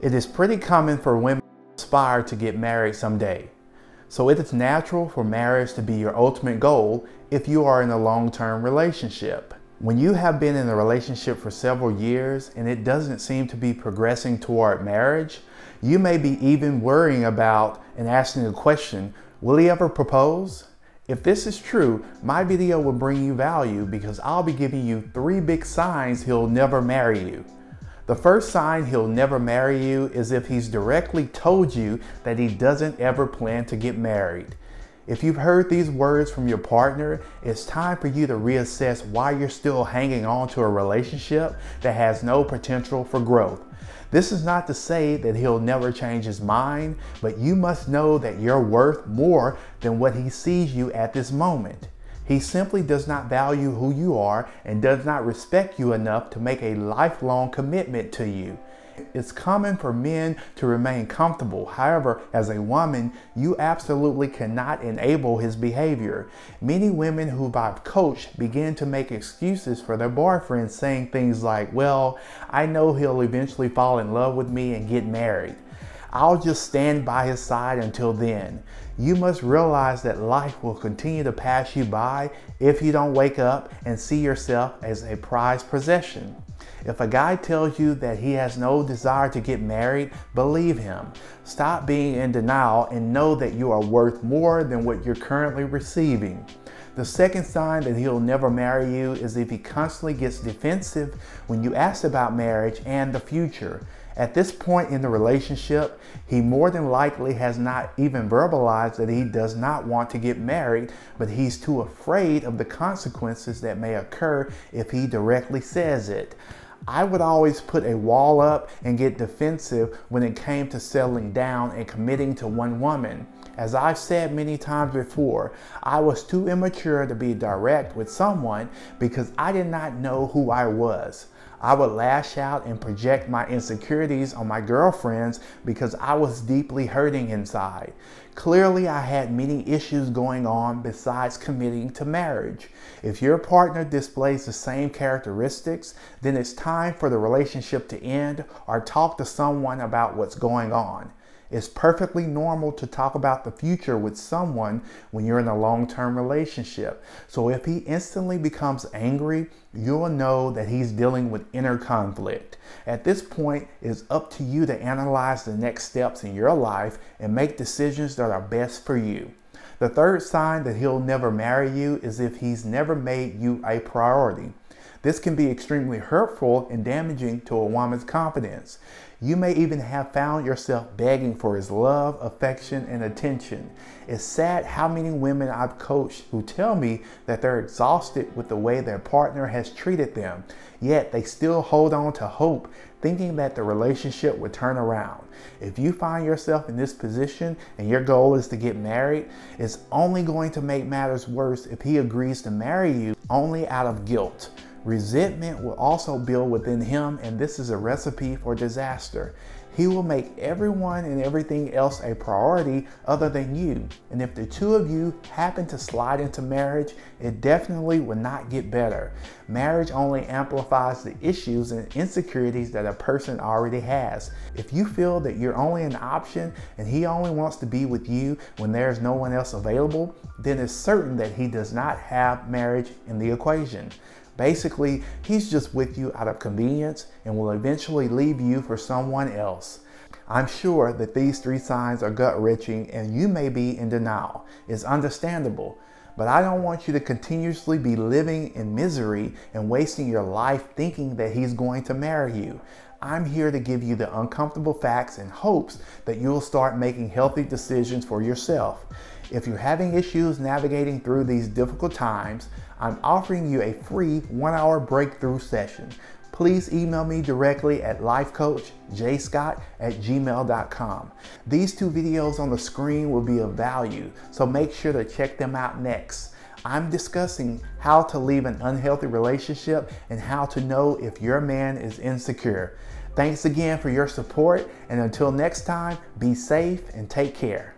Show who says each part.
Speaker 1: It is pretty common for women to aspire to get married someday. So it is natural for marriage to be your ultimate goal if you are in a long-term relationship. When you have been in a relationship for several years and it doesn't seem to be progressing toward marriage, you may be even worrying about and asking the question, will he ever propose? If this is true, my video will bring you value because I'll be giving you 3 big signs he'll never marry you. The first sign he'll never marry you is if he's directly told you that he doesn't ever plan to get married. If you've heard these words from your partner, it's time for you to reassess why you're still hanging on to a relationship that has no potential for growth. This is not to say that he'll never change his mind, but you must know that you're worth more than what he sees you at this moment. He simply does not value who you are and does not respect you enough to make a lifelong commitment to you. It's common for men to remain comfortable. However, as a woman, you absolutely cannot enable his behavior. Many women who I've coached begin to make excuses for their boyfriends, saying things like, well, I know he'll eventually fall in love with me and get married. I'll just stand by his side until then. You must realize that life will continue to pass you by if you don't wake up and see yourself as a prized possession. If a guy tells you that he has no desire to get married, believe him. Stop being in denial and know that you are worth more than what you're currently receiving. The second sign that he'll never marry you is if he constantly gets defensive when you ask about marriage and the future. At this point in the relationship, he more than likely has not even verbalized that he does not want to get married, but he's too afraid of the consequences that may occur if he directly says it. I would always put a wall up and get defensive when it came to settling down and committing to one woman. As I've said many times before, I was too immature to be direct with someone because I did not know who I was. I would lash out and project my insecurities on my girlfriends because I was deeply hurting inside. Clearly, I had many issues going on besides committing to marriage. If your partner displays the same characteristics, then it's time for the relationship to end or talk to someone about what's going on. It's perfectly normal to talk about the future with someone when you're in a long-term relationship. So if he instantly becomes angry, you'll know that he's dealing with inner conflict. At this point, it's up to you to analyze the next steps in your life and make decisions that are best for you. The third sign that he'll never marry you is if he's never made you a priority. This can be extremely hurtful and damaging to a woman's confidence. You may even have found yourself begging for his love, affection, and attention. It's sad how many women I've coached who tell me that they're exhausted with the way their partner has treated them, yet they still hold on to hope, thinking that the relationship would turn around. If you find yourself in this position and your goal is to get married, it's only going to make matters worse if he agrees to marry you only out of guilt. Resentment will also build within him, and this is a recipe for disaster. He will make everyone and everything else a priority other than you. And if the two of you happen to slide into marriage, it definitely will not get better. Marriage only amplifies the issues and insecurities that a person already has. If you feel that you're only an option and he only wants to be with you when there's no one else available, then it's certain that he does not have marriage in the equation. Basically, he's just with you out of convenience and will eventually leave you for someone else. I'm sure that these 3 signs are gut-wrenching and you may be in denial. It's understandable, but I don't want you to continuously be living in misery and wasting your life thinking that he's going to marry you. I'm here to give you the uncomfortable facts in hopes that you'll start making healthy decisions for yourself. If you're having issues navigating through these difficult times, I'm offering you a free 1-hour breakthrough session. Please email me directly at lifecoachjscott@gmail.com. These 2 videos on the screen will be of value, so make sure to check them out next. I'm discussing how to leave an unhealthy relationship and how to know if your man is insecure. Thanks again for your support, and until next time, be safe and take care.